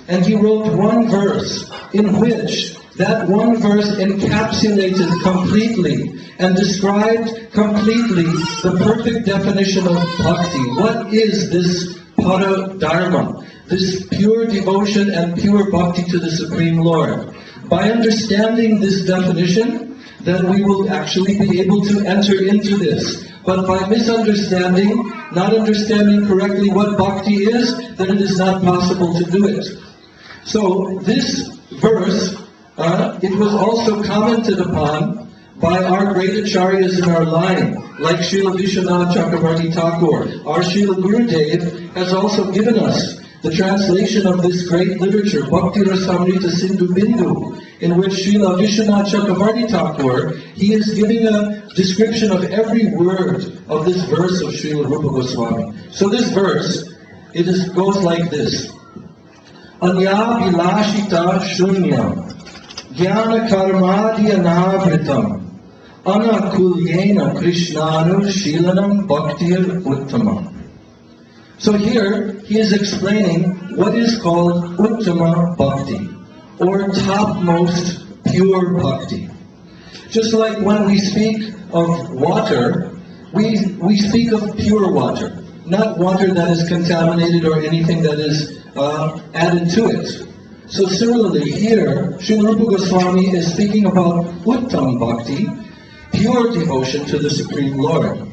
and he wrote one verse in which that one verse encapsulated completely and described completely the perfect definition of bhakti. What is this paradharma, this pure devotion and pure bhakti to the Supreme Lord? By understanding this definition, then we will actually be able to enter into this. But by misunderstanding, not understanding correctly what bhakti is, then it is not possible to do it. So this verse, it was also commented upon by our great acharyas in our line, like Srila Vishwanath Chakravarti Thakur. Our Srila Gurudeva has also given us the translation of this great literature, Bhakti Rasamrita Sindhu Bindu, in which Srila Vishwanath Chakravarti Thakur, he is giving a description of every word of this verse of Srila Rupa Goswami. So this verse, goes like this. Anya vilashita shunyam, jnana karmadi anavritam, anakulyena krishnanu shilanam bhaktir uttamam. So here, he is explaining what is called uttama bhakti, or topmost pure bhakti. Just like when we speak of water, we speak of pure water, not water that is contaminated or anything that is added to it. So similarly here, Srila Rupa Goswami is speaking about uttam bhakti, pure devotion to the Supreme Lord.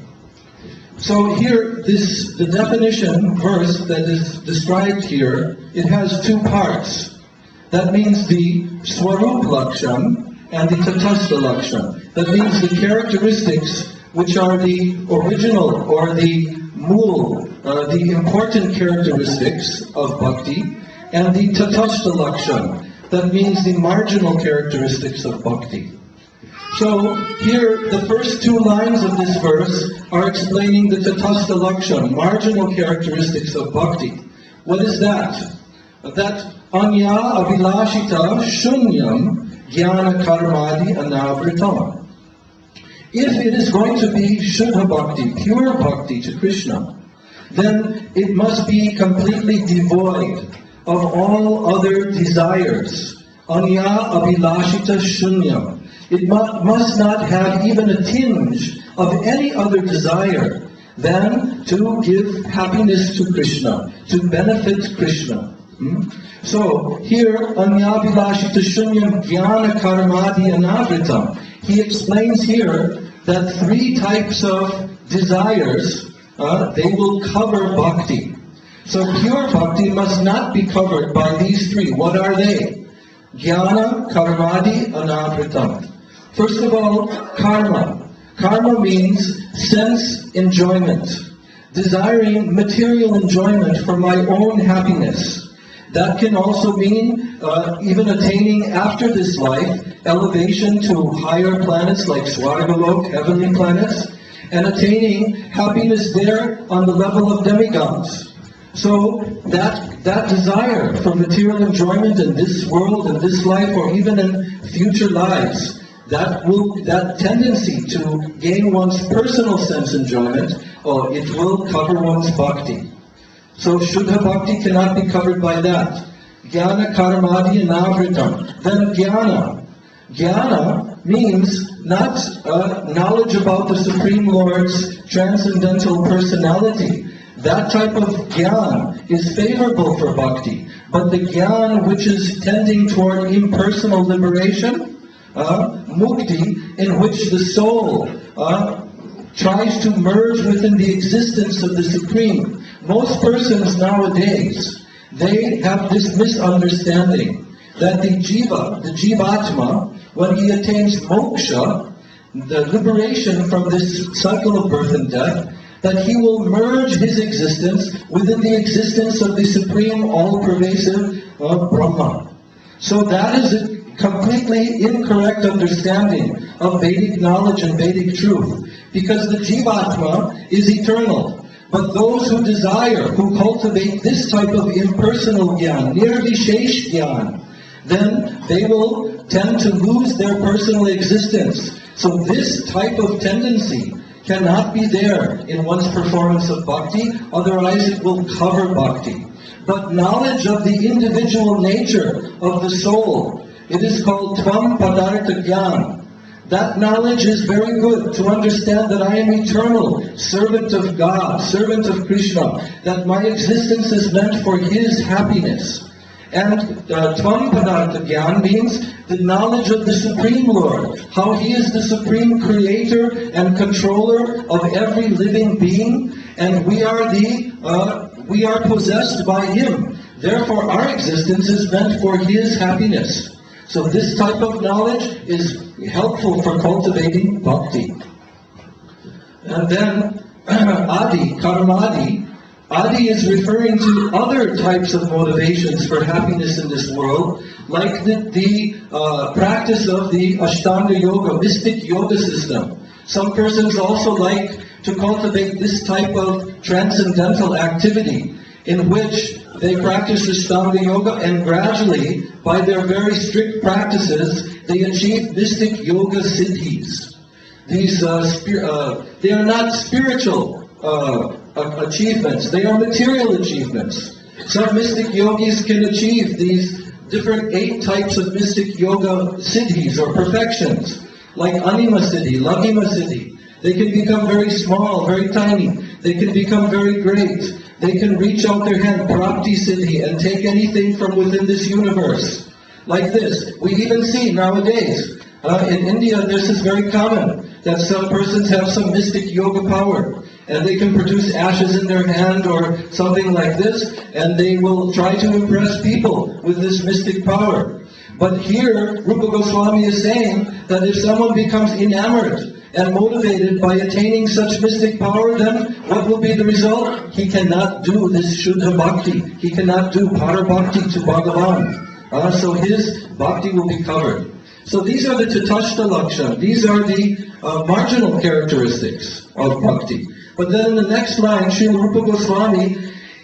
So here, the definition verse that is described here, it has two parts. That means the Swarup Lakshan and the Tatastha Lakshan. That means the characteristics which are the original or the mool, the important characteristics of bhakti, and the Tatastha Lakshan. That means the marginal characteristics of bhakti. So here, the first two lines of this verse are explaining the Tatastha Lakshan, marginal characteristics of bhakti. What is that? That anya avilashita shunyam jnana karmadi anavritam. If it is going to be Shuddha Bhakti, pure Bhakti to Krishna, then it must be completely devoid of all other desires. Anya avilashita shunyam. It must not have even a tinge of any other desire than to give happiness to Krishna, to benefit Krishna. So here, Anyavilashita Shunyam Jnana Karmadi Anavritam, he explains here that three types of desires, they will cover bhakti. So pure bhakti must not be covered by these three. What are they? Jnana Karmadi Anavritam. First of all, karma. Karma means sense enjoyment, desiring material enjoyment for my own happiness. That can also mean even attaining after this life elevation to higher planets like Swargalok, heavenly planets, and attaining happiness there on the level of demigods. So that desire for material enjoyment in this world, in this life, or even in future lives, that tendency to gain one's personal sense enjoyment, it will cover one's bhakti. So Shuddha Bhakti cannot be covered by that. Jnana Karmadi Anavritam. Then Jnana. Jnana means not knowledge about the Supreme Lord's transcendental personality. That type of Jnana is favorable for Bhakti. But the Jnana which is tending toward impersonal liberation, mukti, in which the soul tries to merge within the existence of the Supreme. Most persons nowadays, they have this misunderstanding that the jivatma, when he attains moksha, the liberation from this cycle of birth and death, that he will merge his existence within the existence of the Supreme All-Pervasive Brahma. So that is a completely incorrect understanding of Vedic knowledge and Vedic truth, because the jivatma is eternal. But those who desire, who cultivate this type of impersonal jnana, nirvishesh jnana, then they will tend to lose their personal existence. So this type of tendency cannot be there in one's performance of bhakti, otherwise it will cover bhakti. but knowledge of the individual nature of the soul. It is called Tvam Padartha Gyan. That knowledge is very good, to understand that I am eternal, servant of God, servant of Krishna, that my existence is meant for His happiness. And Tvam Padartha Gyan means the knowledge of the Supreme Lord, how He is the supreme creator and controller of every living being, and we are possessed by Him. Therefore, our existence is meant for His happiness. So this type of knowledge is helpful for cultivating bhakti. And then Adi, Karmadi. Adi is referring to other types of motivations for happiness in this world, like the practice of the Ashtanga Yoga, mystic yoga system. Some persons also like to cultivate this type of transcendental activity in which they practice Ashtanga Yoga, and gradually, by their very strict practices, they achieve mystic yoga siddhis. These they are not spiritual achievements, they are material achievements. Some mystic yogis can achieve these different 8 types of mystic yoga siddhis or perfections, like Anima Siddhi, Laghima Siddhi. They can become very small, very tiny. They can become very great. They can reach out their hand, Prapti Siddhi, and take anything from within this universe. Like this. We even see nowadays, in India, this is very common, that some persons have some mystic yoga power. And they can produce ashes in their hand or something like this, and they will try to impress people with this mystic power. But here, Rupa Goswami is saying that if someone becomes enamored and motivated by attaining such mystic power, then what will be the result? He cannot do this Shuddha Bhakti. He cannot do Para Bhakti to Bhagavan. So his Bhakti will be covered. So these are the Tatashta Lakshana. These are the marginal characteristics of Bhakti. But then in the next line, Srila Rupa Goswami,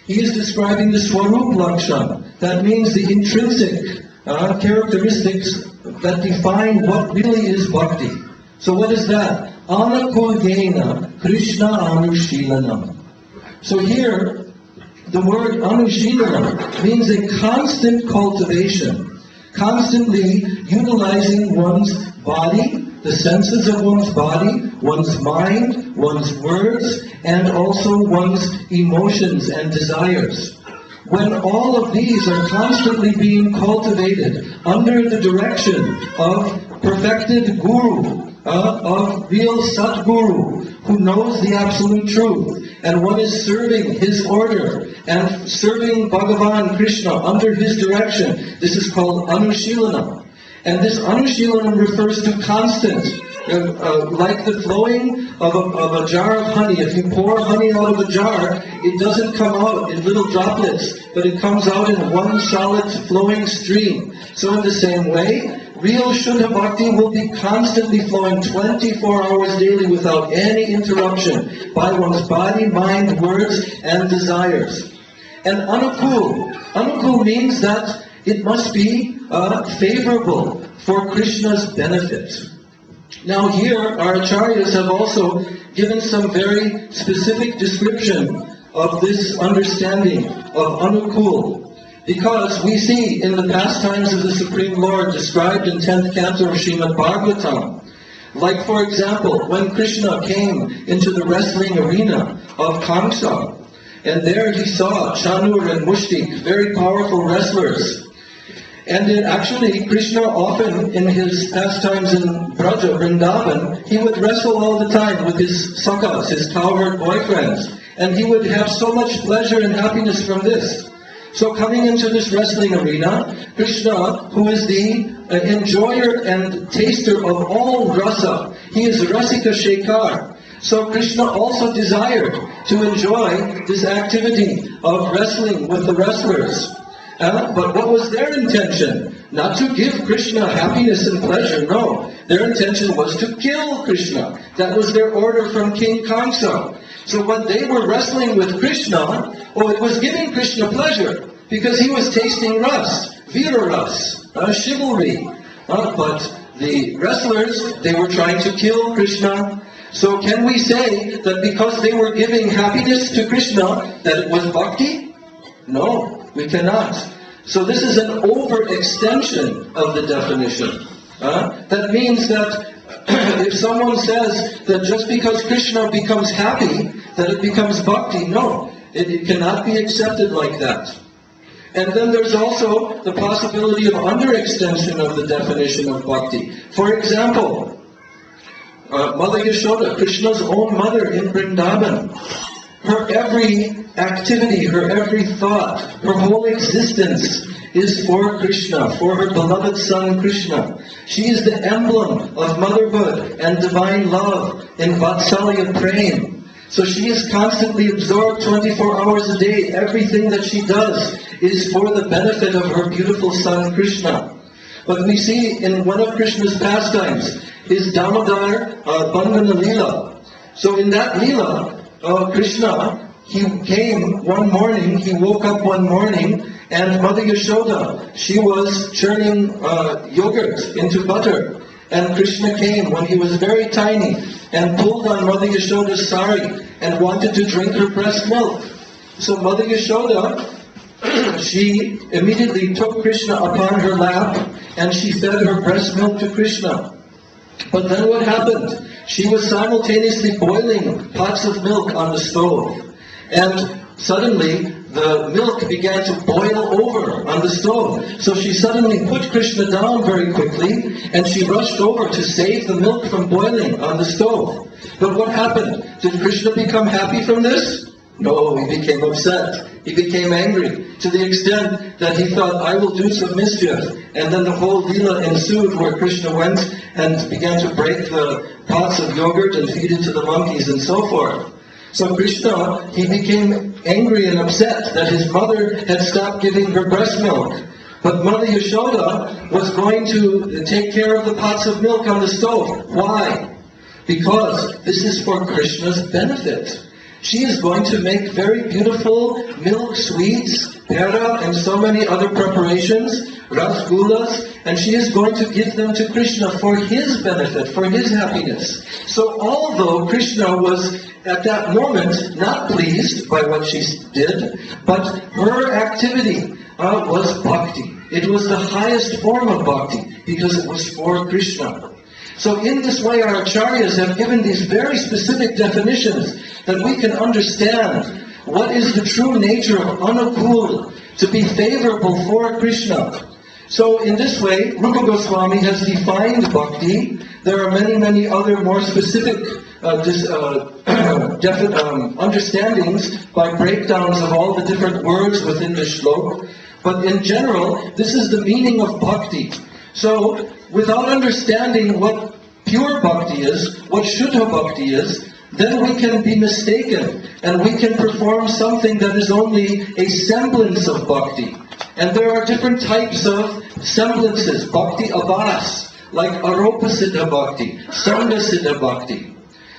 he is describing the Swarup Lakshana. That means the intrinsic characteristics that define what really is Bhakti. So what is that? Anakulgena Krishna Anushilanam. So here, the word Anushilanam means a constant cultivation, constantly utilizing one's body, the senses of one's body, one's mind, one's words, and also one's emotions and desires. When all of these are constantly being cultivated under the direction of perfected Guru, of real Satguru, who knows the absolute truth, and one is serving his order and serving Bhagavan Krishna under his direction, this is called Anushilanam. And this Anushilanam refers to constant, like the flowing of a jar of honey. If you pour honey out of a jar, it doesn't come out in little droplets, but it comes out in one solid flowing stream. So in the same way, real Shuddha Bhakti will be constantly flowing 24 hours daily without any interruption by one's body, mind, words, and desires. And Anukul means that it must be favorable for Krishna's benefit. Now here, our acharyas have also given some very specific description of this understanding of Anukul. Because we see in the pastimes of the Supreme Lord described in 10th canto of Srimad Bhagavatam, like for example, when Krishna came into the wrestling arena of Kamsa, and there he saw Chanur and Mushtik, very powerful wrestlers. And actually, Krishna often, in his pastimes in Braja, Vrindavan, he would wrestle all the time with his sakas, his cowherd boyfriends. And he would have so much pleasure and happiness from this. So coming into this wrestling arena, Krishna, who is the enjoyer and taster of all rasa, he is Rasika Shekhar. So Krishna also desired to enjoy this activity of wrestling with the wrestlers. But what was their intention? Not to give Krishna happiness and pleasure, no. Their intention was to kill Krishna. That was their order from King Kamsa. So when they were wrestling with Krishna, it was giving Krishna pleasure, because he was tasting ras, vira ras, chivalry. But the wrestlers, they were trying to kill Krishna. So can we say that because they were giving happiness to Krishna, that it was bhakti? No. we cannot. So this is an overextension of the definition. That means that if someone says that just because Krishna becomes happy, that it becomes bhakti, no, it cannot be accepted like that. And then there's also the possibility of underextension of the definition of bhakti. For example, Mother Yashoda, Krishna's own mother in Vrindavan, her every activity, her every thought, her whole existence is for Krishna, for her beloved son Krishna. She is the emblem of motherhood and divine love in Vatsalya Prem. So she is constantly absorbed 24 hours a day. Everything that she does is for the benefit of her beautiful son Krishna. But we see in one of Krishna's pastimes is Damodar Bandhana Leela. So in that Leela, Krishna, he came one morning, he woke up one morning, and Mother Yashoda, she was churning yogurt into butter. And Krishna came when he was very tiny and pulled on Mother Yashoda's sari and wanted to drink her breast milk. So Mother Yashoda, she immediately took Krishna upon her lap and she fed her breast milk to Krishna. But then what happened? She was simultaneously boiling pots of milk on the stove. And suddenly the milk began to boil over on the stove. So she suddenly put Krishna down very quickly and she rushed over to save the milk from boiling on the stove. But what happened? Did Krishna become happy from this? No, he became upset. He became angry to the extent that he thought, I will do some mischief. And then the whole Leela ensued where Krishna went and began to break the pots of yogurt and feed it to the monkeys and so forth. So Krishna, he became angry and upset that his mother had stopped giving her breast milk. But Mother Yashoda was going to take care of the pots of milk on the stove. Why? Because this is for Krishna's benefit. She is going to make very beautiful milk sweets, pera, and so many other preparations, rasgullas, and she is going to give them to Krishna for his benefit, for his happiness. So although Krishna was at that moment not pleased by what she did, but her activity was bhakti. It was the highest form of bhakti because it was for Krishna. So in this way our acharyas have given these very specific definitions that we can understand what is the true nature of anukul, to be favorable for Krishna. So in this way, Rupa Goswami has defined bhakti. There are many, many other more specific understandings by breakdowns of all the different words within the shlok. But in general, this is the meaning of bhakti. So, without understanding what pure bhakti is, what shuddha bhakti is, then we can be mistaken and we can perform something that is only a semblance of bhakti. And there are different types of semblances, bhakti abhas, like aropa siddha bhakti, sangha siddha bhakti.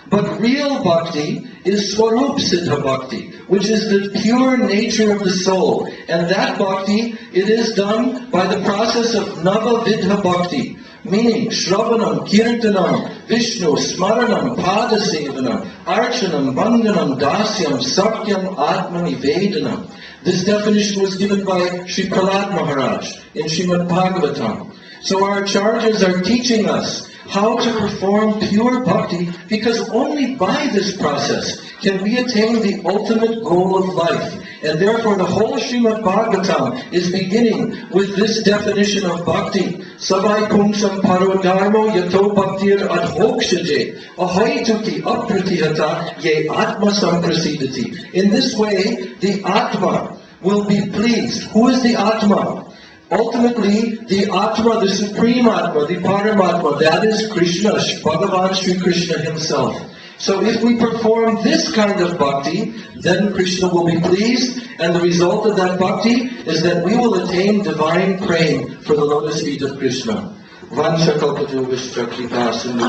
But real bhakti is swarup siddha bhakti, which is the pure nature of the soul. And that bhakti, it is done by the process of nava vidha bhakti, meaning shravanam, kirtanam, Vishnu, smaranam, padasevanam, archanam, bandhanam, dasyam, sakyam, atmani vedanam. This definition was given by Sri Prahlad Maharaj in Srimad Bhagavatam. So our acharyas are teaching us how to perform pure bhakti, because only by this process can we attain the ultimate goal of life. And therefore the whole Srimad Bhagavatam is beginning with this definition of bhakti. Savai pumsam paro dharmo yato bhaktir adhokshaje ahoituki apratihata ye atma samprasidati. In this way, the Atma will be pleased. Who is the Atma? Ultimately, the Atma, the Supreme Atma, the Paramatma, that is Krishna, Bhagavan Sri Krishna himself. So if we perform this kind of bhakti, then Krishna will be pleased, and the result of that bhakti is that we will attain divine prema for the lotus feet of Krishna. Vansha kalpatu vishta kripa sindhu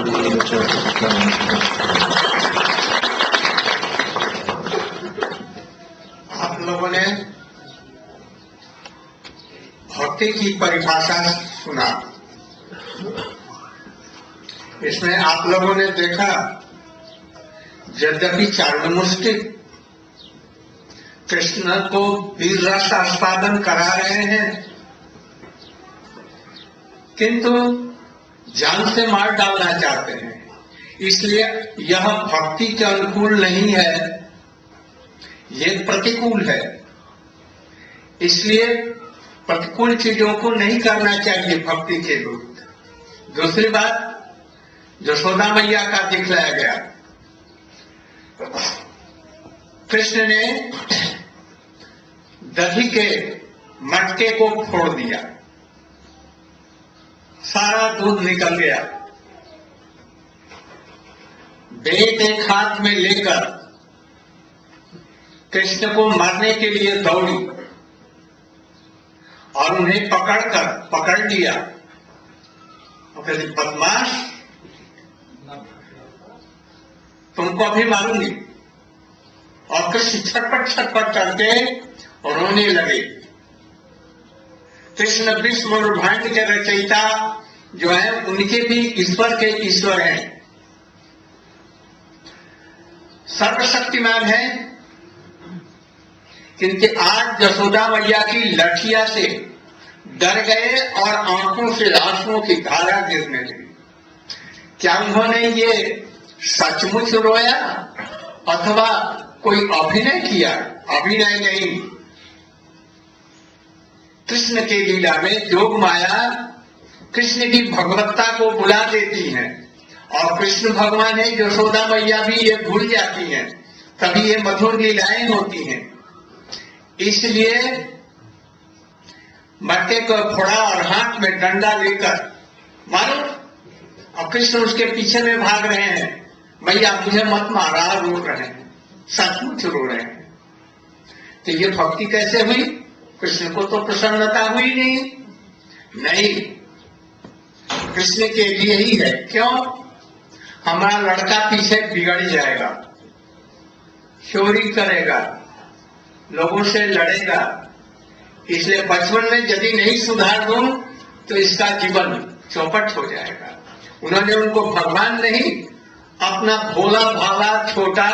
आप लोगों ने भक्ति की परिभाषा सुना। इसमें आप लोगों ने देखा, यद्यपि चारणमुष्टि कृष्ण को वीर रस आस्वादन करा रहे हैं, किंतु जान से मार डालना चाहते हैं। इसलिए यह भक्ति के अनुकूल नहीं है, ये प्रतिकूल है। इसलिए प्रतिकूल चीजों को नहीं करना चाहिए भक्ति के विरुद्ध। दूसरी बात, यशोदा मैया का दिखलाया गया, कृष्ण ने दही के मटके को फोड़ दिया, सारा दूध निकल गया। बेट एक हाथ में लेकर कृष्ण को मारने के लिए दौड़ी और उन्हें पकड़ लिया और कहती, बदमाश, तुमको अभी मारूंगी। और कृष्ण छटपट करके रोने लगे। कृष्ण विश्व ब्रह्मांड के रचयिता जो है, उनके भी ईश्वर के ईश्वर हैं, सर्वशक्तिमान है, किंतु आज यशोदा मैया की लठिया से डर गए और आंखों से आंसुओं की धारा गिरने लगी। क्या उन्होंने ये सचमुच रोया अथवा कोई अभिनय किया? अभिनय नहीं। कृष्ण के लीला में जोग माया कृष्ण की भगवत्ता को बुला देती है, और कृष्ण भगवान है, यशोदा मैया भी ये भूल जाती हैं, तभी ये मधुर लीलाएं होती हैं। इसलिए मटके को फोड़ा और हाथ में डंडा लेकर मारो, और कृष्ण उसके पीछे में भाग रहे हैं, मैया मुझे मत मारा, रो रहे हैं, सचमुच रो रहे हैं। तो ये भक्ति कैसे हुई? कृष्ण को तो प्रसन्नता हुई नहीं। कृष्ण के लिए ही है। क्यों? हमारा लड़का पीछे बिगड़ जाएगा, चोरी करेगा, लोगों से लड़ेगा, इसलिए बचपन में यदि नहीं सुधार दूं तो इसका जीवन चौपट हो जाएगा। उन्होंने उनको भगवान नहीं, अपना भोला भाला छोटा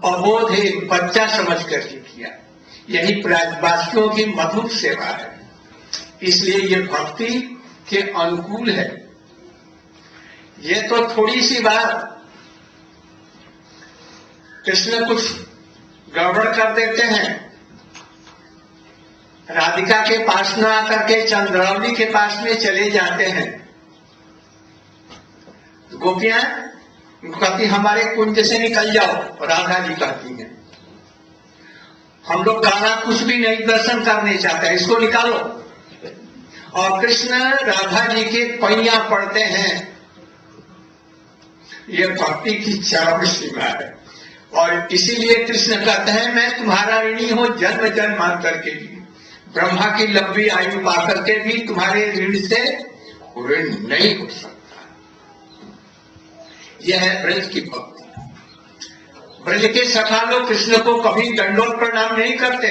अबोध एक बच्चा समझ करके किया। यही ब्रजवासियों की मधुर सेवा है। इसलिए ये भक्ति के अनुकूल है। ये तो थोड़ी सी बात, कृष्ण कुछ गड़बड़ कर देते हैं, राधिका के पास न आकर के चंद्रावली के पास में चले जाते हैं। गोपियां कहती, हमारे कुंज से निकल जाओ। राधा जी कहती हैं, हम लोग गाना कुछ भी नहीं दर्शन करने चाहते, इसको निकालो। और कृष्ण राधा जी के पैया पड़ते हैं। ये भक्ति की चरम सीमा है। और इसीलिए कृष्ण कहते हैं, मैं तुम्हारा ऋणी हूं जन्म जन्मांतर के लिए, ब्रह्मा की लंबी आयु पाकर के भी तुम्हारे ऋण से ऋण नहीं हो सकता। यह है ब्रज की भक्ति। ब्रज के सखा लोग कृष्ण को कभी दंडोत प्रणाम नहीं करते।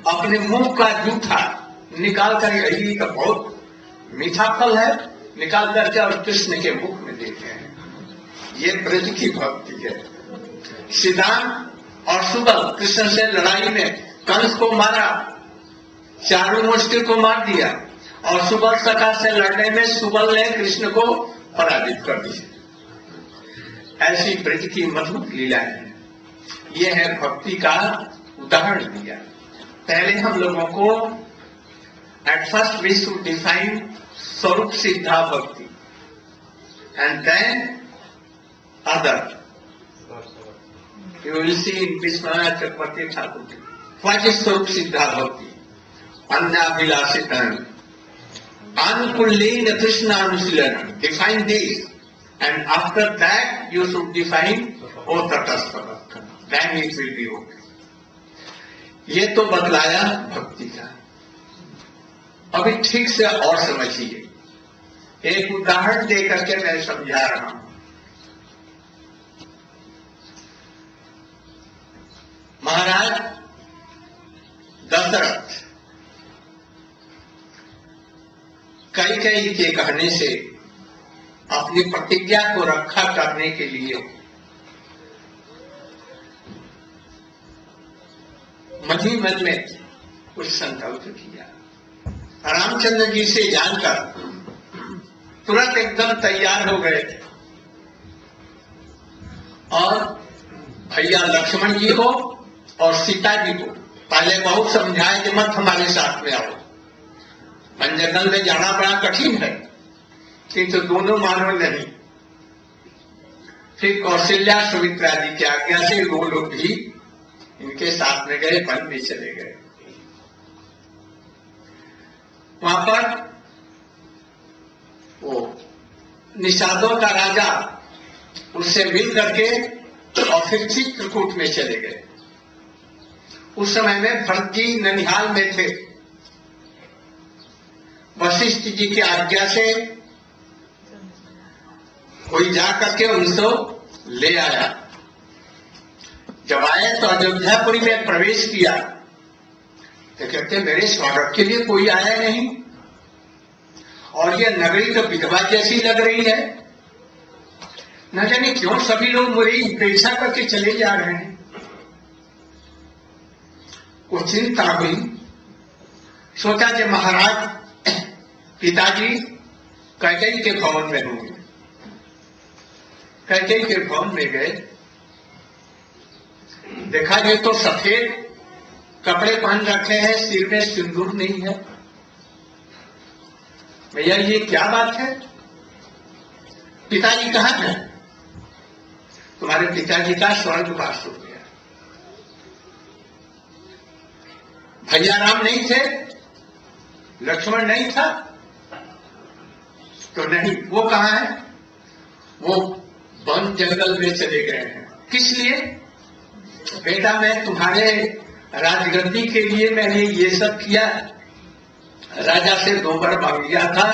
अपने मुंह का जूठा निकाल कर, यही तो बहुत मीठा फल है, निकाल करके और कृष्ण के मुख में देते हैं। ये ब्रज की भक्ति है। सिद्धांत और सुबल कृष्ण से लड़ाई में कंस को मारा, चारों मुष्टि को मार दिया, और सुबल सखा से लड़ने में सुबल ने कृष्ण को पराजित कर दिया। ऐसी ब्रज की मधुर लीला है। यह है भक्ति का उदाहरण दिया। पहले हम लोगों को at first we should define स्वरूप सिद्धा भक्ति, and then other. You will see in Vishwanath Chakravarti Thakur. What is Swarup Siddha Bhakti? Annabhilasitana. Anukullena Krishna Anusilanam. Define this. And after that you should define Otatastha Bhakti. Then it will be okay. ये तो बतलाया भक्ति का। अभी ठीक से और समझिए। एक उदाहरण देकर के मैं समझा रहा हूं। महाराज दशरथ कई के कहने से अपनी प्रतिज्ञा को रक्षा करने के लिए मन ही मन में कुछ संकल्प किया। रामचंद्र जी से जानकर तुरंत एकदम तैयार हो गए और भैया लक्ष्मण जी को और सीता जी को पहले बहुत समझाए कि मत हमारे साथ में आओ, वन जंगल में जाना बड़ा कठिन है, किंतु दोनों मानो नहीं। फिर कौशल्या सुमित्रा जी की आज्ञा से वो लोग भी इनके साथ में गए, वन में चले गए। वहां पर वो निषादों का राजा उससे मिल करके और फिर चित्रकूट में चले गए। उस समय में भरत जी ननिहाल में थे। वशिष्ठ जी की आज्ञा से कोई जा करके उनको ले आया। जब आए तो अयोध्यापुरी में प्रवेश किया तो कहते मेरे स्वागत के लिए कोई आया नहीं, और यह नगरी तो विधवा जैसी लग रही है, न जाने क्यों सभी लोग मुझे उपेक्षा करके चले जा रहे हैं। को चिंता हुई, सोचा कि महाराज पिताजी कैकेयी के भवन में होंगे। कैकेयी के भवन में गए, देखा ये तो सफेद कपड़े पहन रखे हैं, सिर में सिंदूर नहीं है। भैया ये क्या बात है? पिताजी कहाँ है? तुम्हारे पिताजी का स्वर्गवास हो गया। भैया राम नहीं थे, लक्ष्मण नहीं था, तो नहीं, वो कहाँ है? वो वन जंगल में चले गए हैं। किस लिए? बेटा मैं तुम्हारे राजगद्दी के लिए मैंने ये सब किया, राजा से 2 बार मांग लिया था,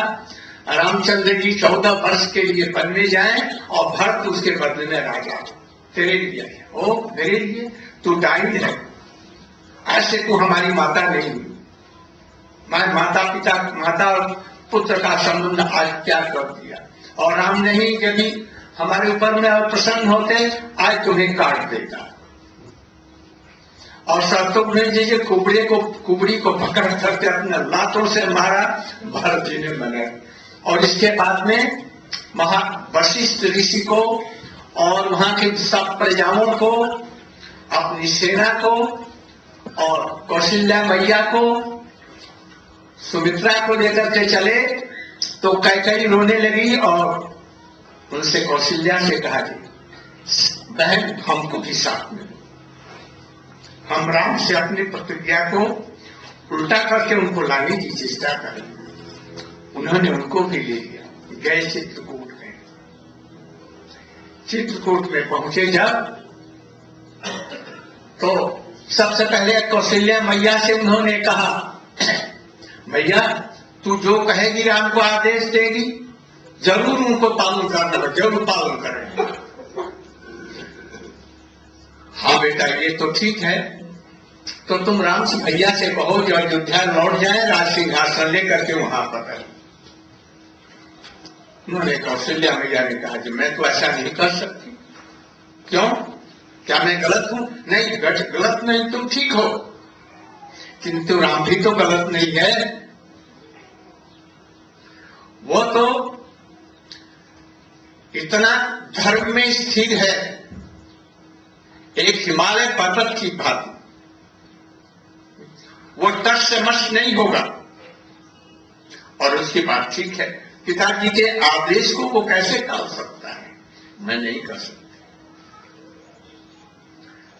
रामचंद्र जी 14 वर्ष के लिए वन में जाएं और भरत उसके बदले में राजा। तेरे लिए है, ओ मेरे लिए तू डाइन है, ऐसे तू हमारी माता नहीं हुई। मैं माता और पुत्र का संबंध आज त्याग कर दिया, और राम नहीं यदि हमारे ऊपर में प्रसन्न होते आज तुम्हें काट देता। और शत्रुघ्न जी के कुबड़ी को पकड़ करके अपने लातों से मारा, भरत जी ने मना। और इसके बाद में वशिष्ठ ऋषि को और वहां के सब प्रजाओं को, अपनी सेना को और कौशल्या मैया को, सुमित्रा को लेकर के चले तो कैकेयी रोने लगी और उनसे कौशल्या से कहा कि बहन हमको भी साथ में, हम राम से अपनी प्रतिज्ञा को उल्टा करके उनको लाने की चेष्टा करें। उन्होंने उनको भी ले लिया, गए चित्रकूट में। चित्रकूट में पहुंचे जब तो सबसे पहले कौशल्या मैया से उन्होंने कहा, मैया तू जो कहेगी राम को आदेश देगी, जरूर उनको पालन करना, जरूर पालन करें। हाँ बेटा ये तो ठीक है, तो तुम राम से भैया से कहो जो अयोध्या लौट जाए, राज सिंहासन लेकर के वहां पर। उन्होंने कौशल्या मैया ने कहा कि मैं तो ऐसा नहीं कर सकती। क्यों? क्या मैं गलत हूं? नहीं, गलत नहीं, तुम ठीक हो, किंतु राम भी तो गलत नहीं है। वो तो इतना धर्म में स्थिर है, एक हिमालय पर्वत की भांति। वो टस से मस नहीं होगा। और उसकी बात ठीक है, पिताजी के आदेश को वो कैसे टाल सकता है? मैं नहीं कर सकता।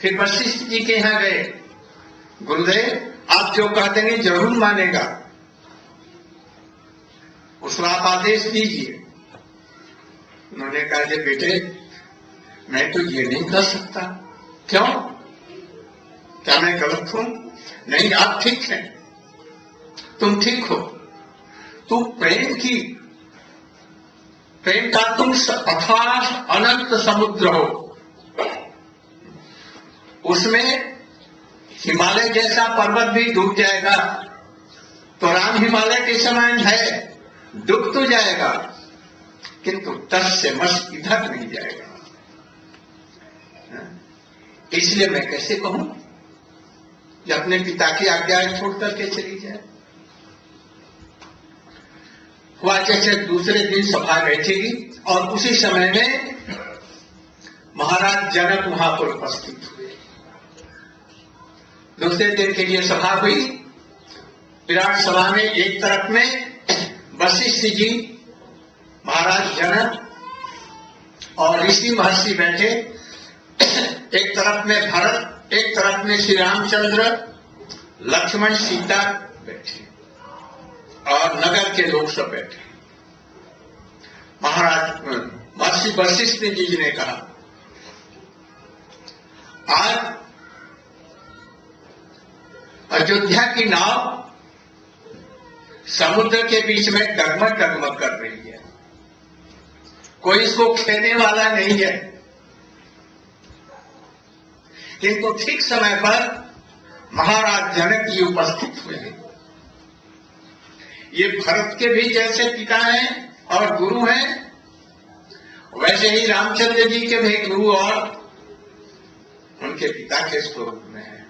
फिर वशिष्ठ जी के यहां गए, गुरुदेव आप जो कह देंगे जरूर मानेगा, उसको आप आदेश दीजिए। उन्होंने कहा कि बेटे मैं तो ये नहीं कर सकता। क्यों? क्या मैं गलत हूं? नहीं, आप ठीक हैं, तुम ठीक हो। तुम प्रेम का तुम अथाह अनंत समुद्र हो, उसमें हिमालय जैसा पर्वत भी डूब जाएगा तो राम हिमालय के समान है, डूब तो जाएगा किंतु तस से मस इधर नहीं जाएगा। इसलिए मैं कैसे कहूं? जो अपने पिता की आज्ञा छोड़ करके चली जाए। हुआ जैसे दूसरे दिन सभा बैठेगी और उसी समय में महाराज जनक वहां पर उपस्थित हुए। दूसरे दिन के लिए सभा हुई। विराट सभा में एक तरफ में वशिष्ठ जी, महाराज जनक और ऋषि महर्षि बैठे, एक तरफ में भरत, एक तरफ में श्री रामचंद्र, लक्ष्मण, सीता बैठे और नगर के लोग सब बैठे। महाराज महर्षि वशिष्ठ जी ने कहा, आज अयोध्या की नाव समुद्र के बीच में डगमग डगमग कर रही है, कोई इसको खेने वाला नहीं है, किंतु ठीक समय पर महाराज जनक जी उपस्थित हुए हैं। ये भरत के भी जैसे पिता हैं और गुरु हैं, वैसे ही रामचंद्र जी के भी गुरु और उनके पिता के स्वरूप में है।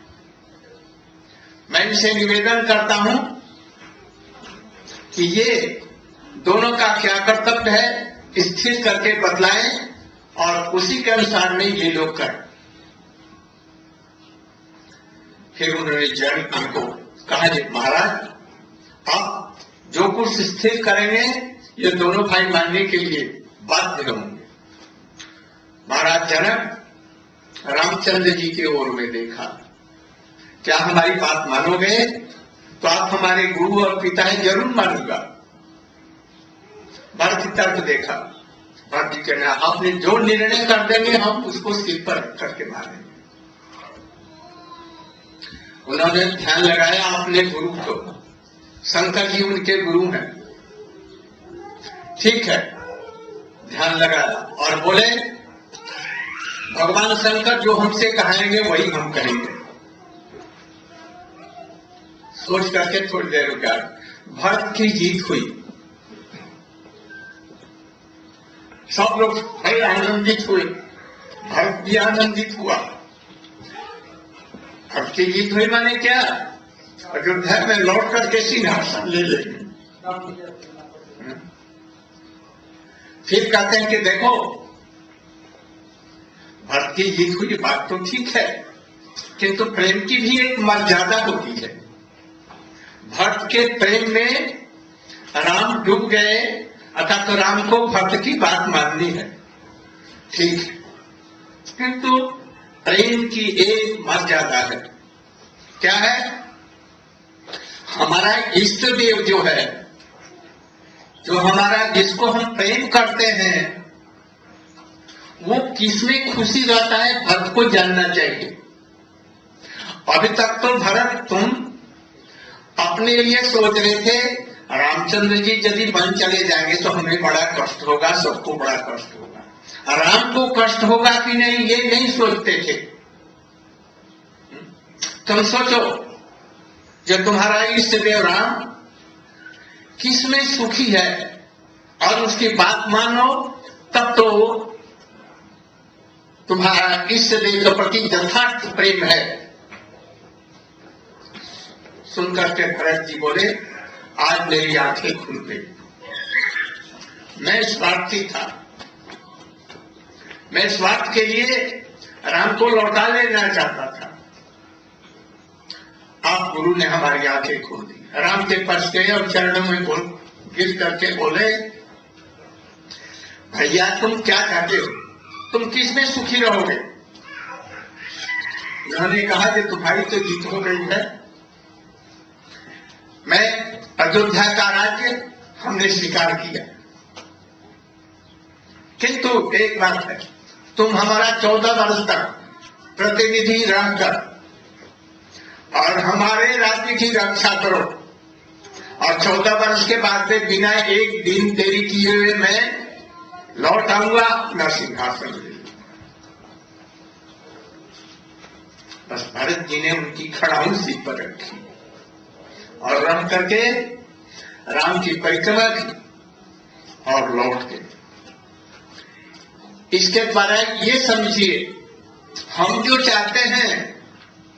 मैं इनसे निवेदन करता हूं कि ये दोनों का क्या कर्तव्य है स्थिर करके बतलाएं और उसी के अनुसार में ये लोग करें। फिर उन्होंने जन को कहा, जी महाराज आप जो कुछ स्थिर करेंगे ये दोनों भाई मानने के लिए बाध्य होंगे। महाराज जनक रामचंद्र जी की ओर में देखा, क्या हमारी बात मानोगे तो आप हमारे गुरु और पिता हैं, जरूर मानूंगा। भरत की तरफ देखा, भरत जी कहना, आपने जो निर्णय कर देंगे हम उसको सिर पर रख करके मानेंगे। उन्होंने ध्यान लगाया अपने गुरु को, शंकर जी उनके गुरु हैं, ठीक है, ध्यान लगाया और बोले, भगवान शंकर जो हमसे कहेंगे वही हम कहेंगे। सोच करके थोड़ी देर रुका, भरत की जीत हुई। सब लोग बड़े आनंदित हुए, भरत भी आनंदित हुआ। भरत की जीत हुई माने क्या, अयोध्या में लौट करके सिंहासन ले लेंगे। फिर कहते हैं कि देखो भरत की जीत हुई, बात तो ठीक है, किंतु प्रेम की भी एक मर्यादा होती है। भरत के प्रेम में राम डूब गए, अतः तो राम को भरत की बात माननी है, ठीक है, किंतु प्रेम की एक मर्यादा है। क्या है, हमारा इष्ट देव जो है, जो हमारा जिसको हम प्रेम करते हैं, वो किसमें खुशी रहता है भरत को जानना चाहिए। अभी तक तो भरत तुम अपने लिए सोच रहे थे, रामचंद्र जी यदि वन चले जाएंगे तो हमें बड़ा कष्ट होगा, सबको बड़ा कष्ट होगा, राम को कष्ट होगा कि नहीं ये नहीं सोचते थे। तुम सोचो, जब तुम्हारा इष्ट देव राम किसमें सुखी है और उसकी बात मानो, तब तो तुम्हारा इष्ट देव के प्रति यथार्थ प्रेम है। सुनकर के भरत जी बोले, आज मेरी आंखें खुल गई, मैं स्वार्थी था, मैं स्वार्थ के लिए राम को लौटा लेना चाहता था, आप गुरु ने हमारी आंखें खोल दी। राम के पास गए और चरणों में गिर करके बोले, भैया तुम क्या चाहते हो, तुम किसमें सुखी रहोगे। उन्होंने कहा कि तुम्हारी तो जीत हो गई है, मैं अयोध्या का राज्य हमने स्वीकार किया, किंतु एक बात है, तुम हमारा 14 वर्ष तक प्रतिनिधि रहकर और हमारे राज्य की रक्षा करो, और 14 वर्ष के बाद में बिना एक दिन देरी किए हुए मैं लौट आऊंगा न सिंहासन ले। बस भरत जी ने उनकी खड़ाऊ सिर पर रखी और रख करके राम की परिक्रमा की और लौट गए। इसके द्वारा ये समझिए, हम जो चाहते हैं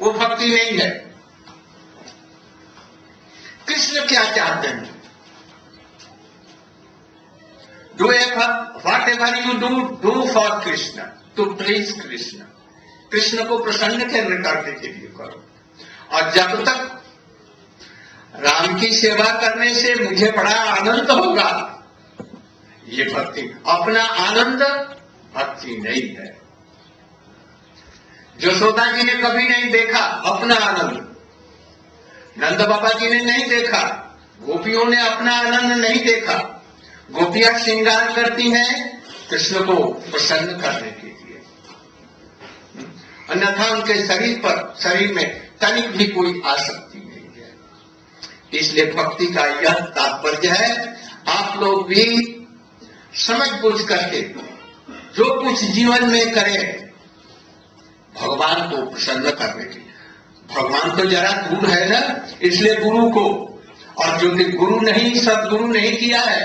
वो भक्ति नहीं है, कृष्ण क्या चाहते हैं? Whatever you do for Krishna, to please Krishna. Krishna को प्रसन्न करने के लिए करो। और जब तक राम की सेवा करने से मुझे बड़ा आनंद होगा, ये भक्ति, अपना आनंद भक्ति नहीं है। यशोदा जी ने कभी नहीं देखा अपना आनंद, नंद बाबा जी ने नहीं देखा, गोपियों ने अपना आनंद नहीं देखा। गोपियां श्रृंगार करती हैं कृष्ण को प्रसन्न करने के लिए, अन्यथा उनके शरीर में तनिक भी कोई आसक्ति नहीं है। इसलिए भक्ति का यह तात्पर्य है, आप लोग भी समझ बूझ करके जो कुछ जीवन में करें भगवान को प्रसन्न करने के लिए। भगवान तो जरा दूर है ना, इसलिए गुरु को, और जो कि गुरु नहीं, सदगुरु नहीं किया है,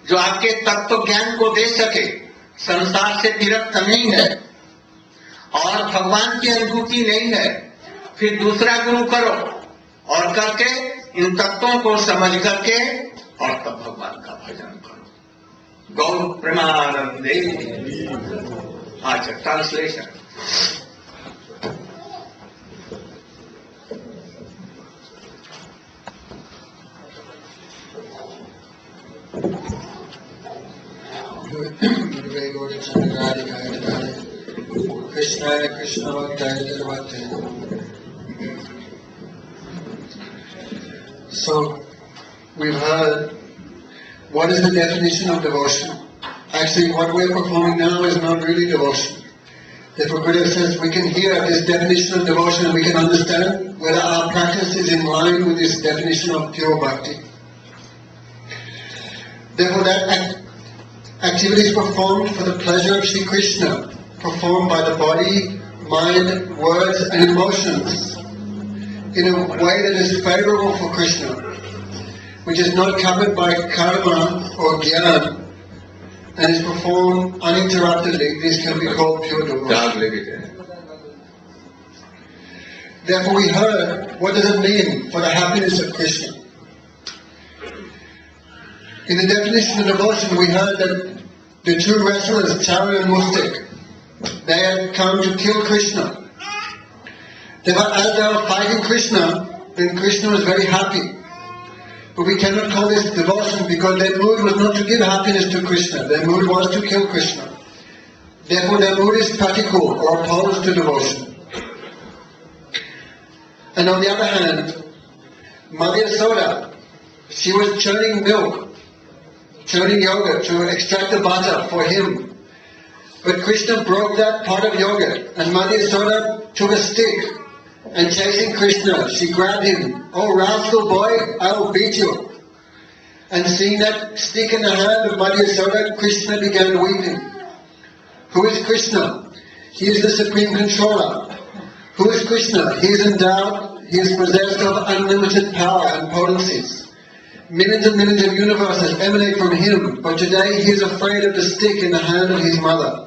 जो आपके तत्व ज्ञान को दे सके, संसार से विरक्त नहीं है और भगवान की अनुभूति नहीं है, फिर दूसरा गुरु करो और करके इन तत्वों को समझ करके और तब भगवान का भजन करो। गौर प्रेमानंदे। अच्छा, translation. Krishna Krishna Bhakti. So we've heard what is the definition of devotion. Actually, what we're performing now is not really devotion. Therefore, Gurudeva says we can hear this definition of devotion and we can understand whether our practice is in line with this definition of pure bhakti. Therefore, that activity is performed for the pleasure of Sri Krishna, performed by the body, mind, words and emotions in a way that is favorable for Krishna, which is not covered by karma or jnana, and is performed uninterruptedly. This can be called pure devotion. Therefore we heard, what does it mean for the happiness of Krishna? In the definition of devotion we heard that the two wrestlers, Charu and Mustik, they had come to kill Krishna. Therefore, as they were fighting Krishna, then Krishna was very happy. But we cannot call this devotion because their mood was not to give happiness to Krishna. Their mood was to kill Krishna. Therefore, their mood is pratikul, or opposed to devotion. And on the other hand, Mother Yasoda, she was churning milk, churning yogurt to extract the butter for him. But Krishna broke that pot of yogurt, and Mother Yasoda took a stick, and chasing Krishna, she grabbed him. "Oh, rascal boy, I will beat you." And seeing that stick in the hand of Mother Yasoda, Krishna began weeping. Who is Krishna? He is the Supreme Controller. Who is Krishna? He is endowed, he is possessed of unlimited power and potencies. Millions and millions of universes emanate from him, but today he is afraid of the stick in the hand of his mother.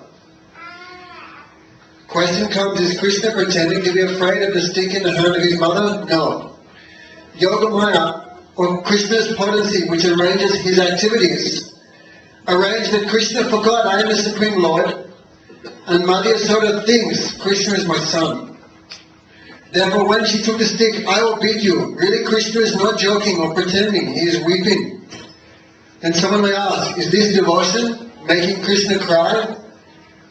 Question comes, is Krishna pretending to be afraid of the stick in the hand of his mother? No. Yogamaya, or Krishna's potency, which arranges his activities, arranged that Krishna forgot, I am the Supreme Lord, and Mother Yasoda thinks Krishna is my son. Therefore, when she took the stick, "I will beat you," really Krishna is not joking or pretending, he is weeping. Then someone may ask, is this devotion, making Krishna cry?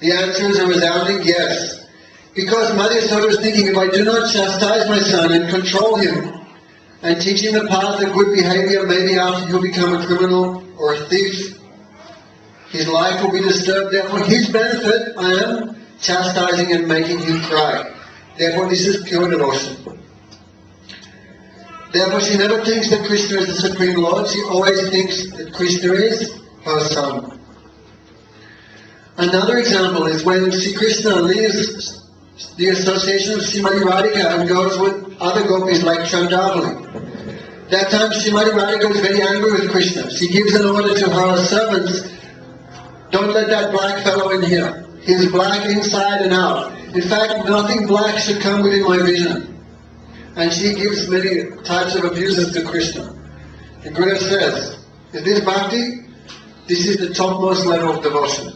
The answer is a resounding yes. Because Mother Yasoda is thinking, if I do not chastise my son and control him and teach him the path of good behavior, maybe after he'll become a criminal or a thief, his life will be disturbed. Therefore, his benefit, I am chastising and making him cry. Therefore, this is pure devotion. Therefore, she never thinks that Krishna is the Supreme Lord. She always thinks that Krishna is her son. Another example is when Sri Krishna leaves the association of Srimati Radhika and goes with other gopis like Chandravali. That time Srimati Radhika is very angry with Krishna. She gives an order to her servants, "Don't let that black fellow in here. He is black inside and out. In fact, nothing black should come within my vision." and she gives many types of abuses to Krishna. The Guru says, is this bhakti? This is the topmost level of devotion.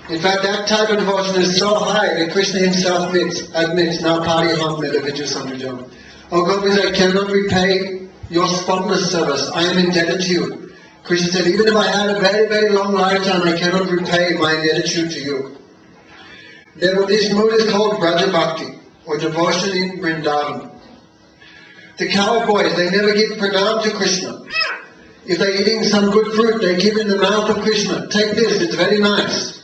In fact, that type of devotion is so high that Krishna himself admits, now pari ham mera viju samujam. Oh Gopis, I cannot repay your spotless service. I am indebted to you. Krishna said, even if I had a very, very long lifetime, I cannot repay my indebtitude to you. Therefore, this mood is called Braja Bhakti, or devotion in Vrindavan. The cowboys, they never give pranam to Krishna. If they're eating some good fruit, they give in the mouth of Krishna. Take this, it's very nice.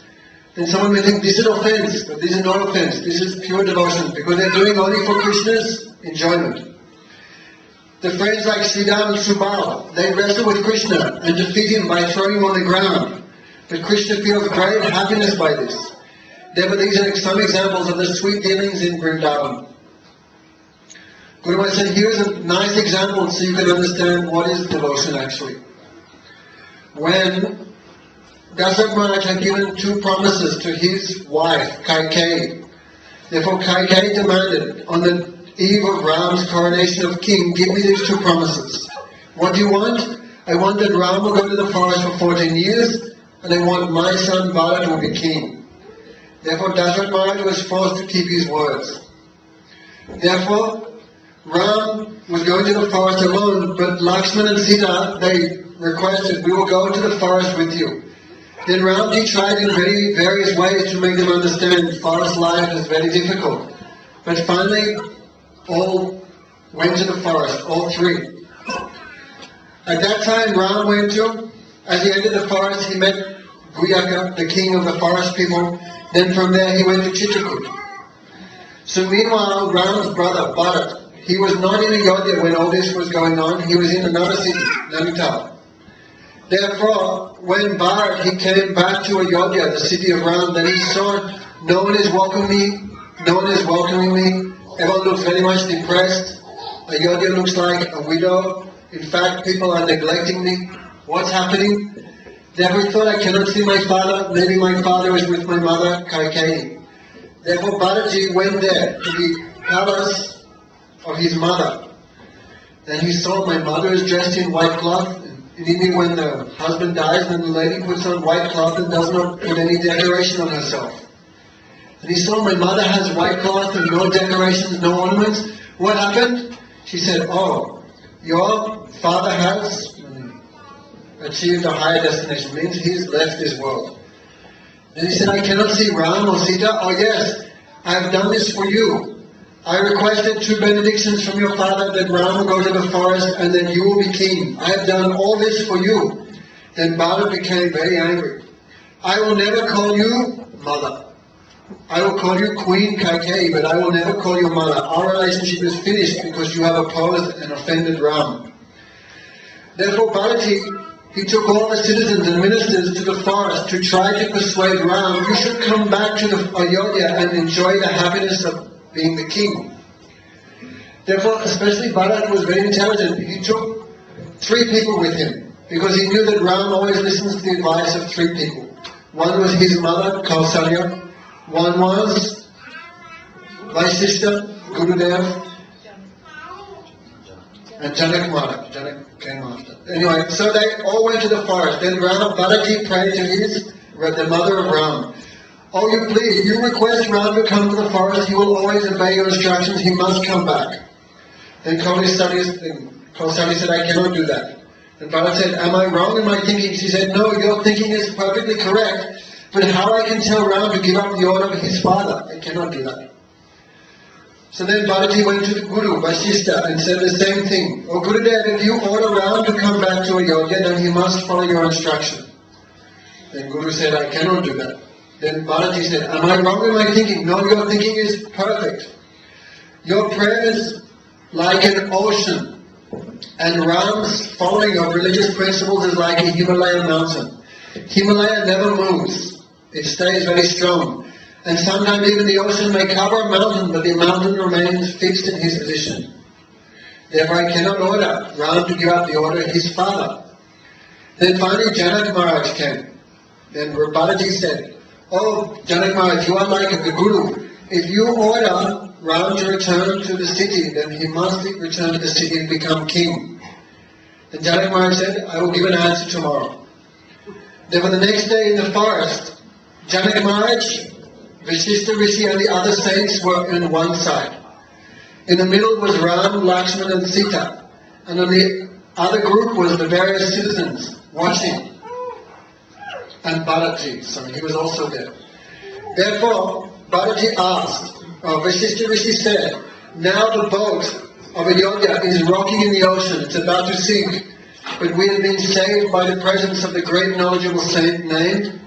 Then someone may think, this is offense, but this is not offense. This is pure devotion, because they're doing only for Krishna's enjoyment. The friends like Srila and Subal, they wrestle with Krishna and defeat him by throwing him on the ground. But Krishna feels great happiness by this. Therefore, these are some examples of the sweet dealings in Vrindavan. Guru said, here's a nice example so you can understand what is devotion actually. When Dasharatha Maharaj had given 2 promises to his wife, Kaikeyi. Therefore, Kaikeyi demanded, on the eve of Ram's coronation of king, give me these 2 promises. What do you want? I want that Ram will go to the forest for 14 years, and I want my son Bharat will be king. Therefore, Dasharatha Maharaj was forced to keep his words. Therefore, Ram was going to the forest alone, but Lakshman and Sita, they requested, we will go to the forest with you. Then Ramji tried in various ways to make them understand forest life is very difficult. But finally, all went to the forest, all 3. At that time, Ram went to, as he entered the forest, he met Guyaka, the king of the forest people. Then from there, he went to Chitrakoot. So meanwhile, Ram's brother, Bharat, he was not in Ayodhya when all this was going on. He was in another city, Nainital. Therefore, when Bharat, he came back to Ayodhya, the city of Ram, then he saw no one is welcoming me, everyone looks very much depressed, Ayodhya looks like a widow, in fact people are neglecting me, what's happening? Therefore he thought, I cannot see my father, maybe my father is with my mother, Kaikeyi. Therefore Bharatji went there to the palace of his mother. Then he saw my mother is dressed in white cloth. Immediately when the husband dies, then the lady puts on white cloth and does not put any decoration on herself. And he saw my mother has white cloth and no decorations, no ornaments. What happened? She said, oh, your father has achieved a higher destination, means he's left this world. Then he said, I cannot see Ram or Sita. Oh yes, I have done this for you. I requested 2 benedictions from your father that Ram will go to the forest and then you will be king. I have done all this for you. Then Bharat became very angry. I will never call you mother. I will call you Queen Kaikeyi, but I will never call you mother. Our relationship is finished because you have opposed and offended Ram. Therefore Bharati, he took all the citizens and ministers to the forest to try to persuade Ram, you should come back to the Ayodhya and enjoy the happiness of being the king. Therefore, especially Bharat was very intelligent. He took 3 people with him because he knew that Ram always listens to the advice of 3 people. One was his mother, Kausalya. One was Vaishishta, Gurudeva, and Janak Maharaj. Janak came after. Anyway, so they all went to the forest. Then Bharati prayed to the mother of Ram. Oh, you please, you request Ram to come to the forest, he will always obey your instructions, he must come back. Then Kausalya said, I cannot do that. And Bharat said, am I wrong in my thinking? She said, no, your thinking is perfectly correct, but how I can tell Ram to give up the order of his father? I cannot do that. So then Bharati went to the Guru, Vasishta, and said the same thing. Oh Gurudeva, if you order Ram to come back to Ayodhya, then he must follow your instruction. Then Guru said, I cannot do that. Then Bharati said, am I wrong in my thinking? No, your thinking is perfect. Your prayer is like an ocean, and Ram's following of religious principles is like a Himalayan mountain. Himalaya never moves. It stays very strong. And sometimes even the ocean may cover a mountain, but the mountain remains fixed in his position. Therefore I cannot order Ram to give up the order of his father. Then finally Janak Maharaj came. Then Bharati said, oh, Janak Maharaj, you are like the Guru. if you order Ram to return to the city, then he must return to the city and become king. Then Janak Maharaj said, I will give an answer tomorrow. Then on the next day in the forest, Janak Maharaj, Vasishtha Rishi and the other saints were on one side. In the middle was Ram, Lakshman and Sita. And on the other group was the various citizens watching. And Bharati, so he was also there. Therefore, Bharati asked, Vasishtha Rishi said, now the boat of Ayodhya is rocking in the ocean, it's about to sink, but we have been saved by the presence of the great knowledgeable saint named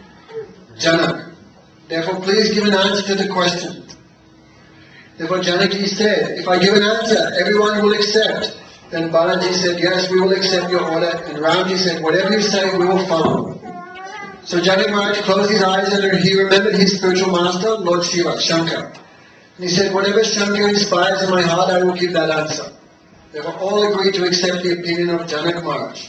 Janak. Therefore, please give an answer to the question. Therefore, Janaki said, if I give an answer, everyone will accept. Then Balaji said, yes, we will accept your order. And Ramji said, whatever you say, we will follow. So Janak Maharaj closed his eyes and he remembered his spiritual master, Lord Shiva, Shankar. And he said, whatever Shankar inspires in my heart, I will give that answer. Therefore, all agreed to accept the opinion of Janak Maharaj.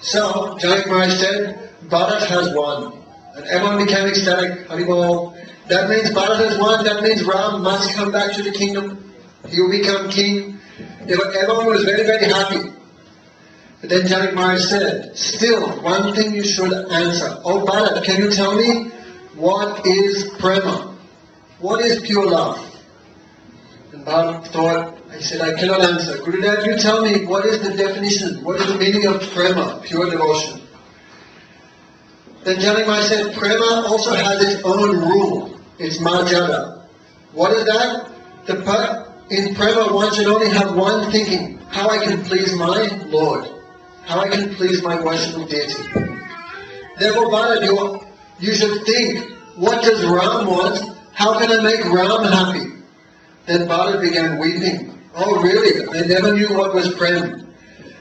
So, Janak Maharaj said, Bharat has won. And everyone became ecstatic, Haribol. That means Bharat has won, that means Ram must come back to the kingdom. He will become king. Everyone was very, very happy. But then Janak Maharaj said, still, one thing you should answer. Oh Bharat, can you tell me, what is prema? What is pure love? And Bharat thought, I said, I cannot answer. Gurudeva, you tell me, what is the definition? What is the meaning of prema, pure devotion? Then Janak Maharaj said, prema also has its own rule. It's marjada. What is that? In prema, one should only have one thinking, how I can please my Lord, how I can please my worshipful deity. Therefore, Bharat, you should think, what does Ram want? How can I make Ram happy? Then Bharat began weeping. Oh really? I never knew what was prem.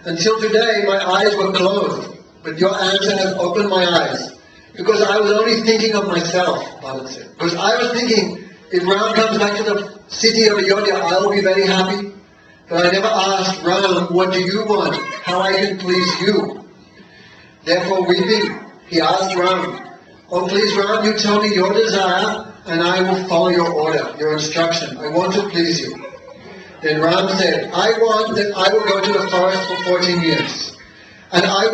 Until today, my eyes were closed. But your answer has opened my eyes. Because I was only thinking of myself, Bharat said. Because I was thinking, if Ram comes back to the city of Ayodhya, I will be very happy. But I never asked Ram, what do you want? How I can please you? Therefore, weeping, he asked Ram, oh please Ram, you tell me your desire, and I will follow your order, your instruction. I want to please you. Then Ram said, I want that I will go to the forest for 14 years. And I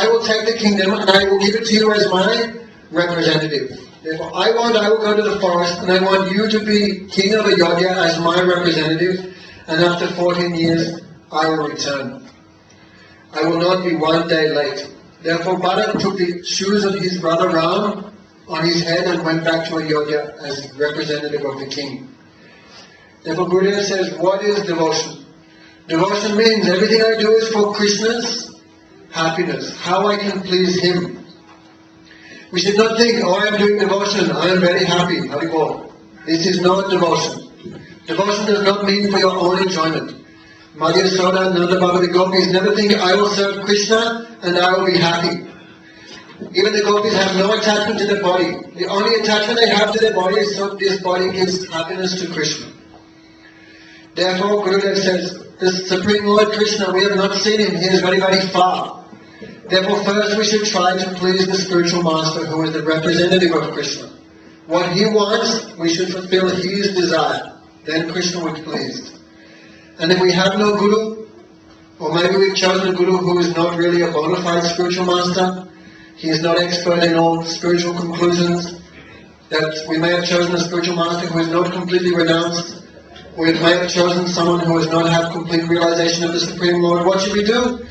will take the kingdom and I will give it to you as my representative. Therefore, I will go to the forest and I want you to be king of Ayodhya as my representative. And after 14 years, I will return. I will not be one day late. Therefore, Bharat took the shoes of his brother Ram on his head and went back to Ayodhya as representative of the king. Therefore, Gurudeva says, what is devotion? Devotion means everything I do is for Krishna's happiness, how I can please him. We should not think, oh, I am doing devotion, I am very happy, Haribol. This is not devotion. Devotion does not mean for your own enjoyment. Madhya Soda, Nanda Baba, the gopis never think, I will serve Krishna and I will be happy. Even the gopis have no attachment to their body. The only attachment they have to their body is so this body gives happiness to Krishna. Therefore, Gurudeva says, the Supreme Lord Krishna, we have not seen him, he is very, very far. Therefore, first we should try to please the spiritual master who is the representative of Krishna. What he wants, we should fulfill his desire. Then Krishna will be pleased. And if we have no guru, or maybe we've chosen a guru who is not really a bona fide spiritual master, he is not expert in all spiritual conclusions, that we may have chosen a spiritual master who is not completely renounced, or we may have chosen someone who does not have complete realization of the Supreme Lord. What should we do?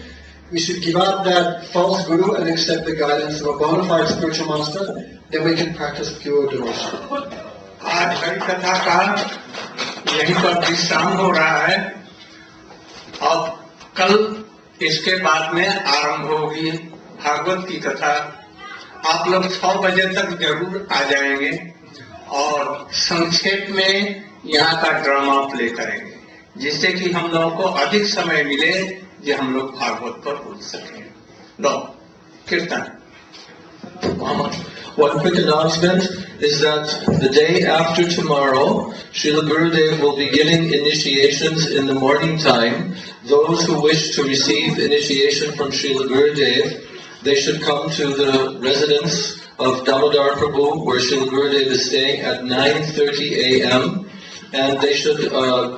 We should give up that false guru and accept the guidance of a bona fide spiritual master. Then we can practice pure devotion. आज हरि कथा का यही पर विश्राम हो रहा है. अब कल इसके बाद में आरंभ होगी भागवत की कथा. आप लोग 6 बजे तक जरूर आ जाएंगे और संक्षेप में यहाँ का ड्रामा प्ले करेंगे, जिससे कि हम लोगों को अधिक समय मिले जो हम लोग भागवत पर बोल सकें. लो कीर्तन. One quick announcement is that the day after tomorrow, Srila Gurudeva will be giving initiations in the morning time. Those who wish to receive initiation from Srila Gurudeva, they should come to the residence of Damodar Prabhu, where Srila Gurudeva is staying, at 9:30 a.m. And they should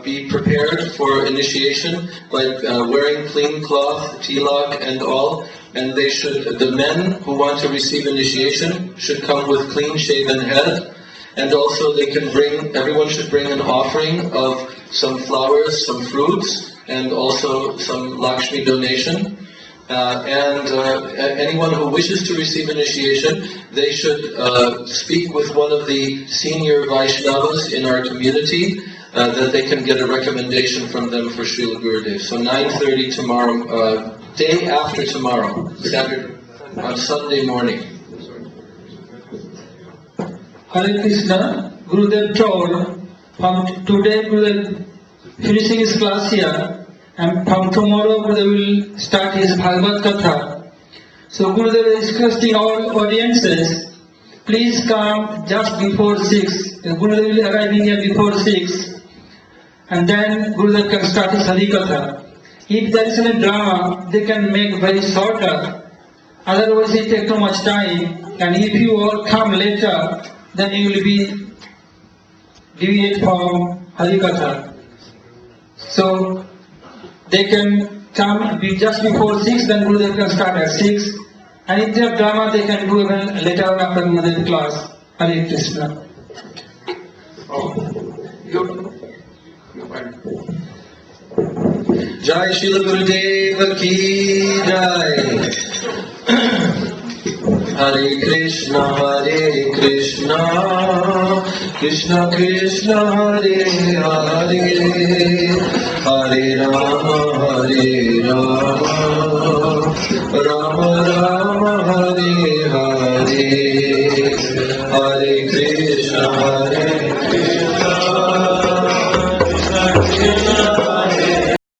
be prepared for initiation by wearing clean cloth, tilak and all. And they should, the men who want to receive initiation should come with clean shaven head. And also they can bring, everyone should bring an offering of some flowers, some fruits, and also some Lakshmi donation. Anyone who wishes to receive initiation, they should speak with one of the senior Vaishnavas in our community, that they can get a recommendation from them for Srila Gurudeva. So 9:30 tomorrow, day after tomorrow, Saturday, on Sunday morning. Hare Krishna, Gurudev told, from today Gurudev finishing his class here, and from tomorrow Gurudev will start his Bhagavad Katha. So Gurudev is requesting all audiences, please come just before 6. Gurudev will arrive here before 6, and then Gurudev can start his Hari Katha. If there is any drama, they can make very shorter. Otherwise it takes too much time, and if you all come later, then you will be deviate from Hari Katha. So they can come just before 6, then Gurudev can start at 6. And if they have drama, they can do even later on after Gurudev class. Hare Krishna. Jai Srila Gurudeva ki Jai. Hare Krishna, Krishna Krishna, Hare Hare, Hare Rama, Rama Rama, Hare Hare.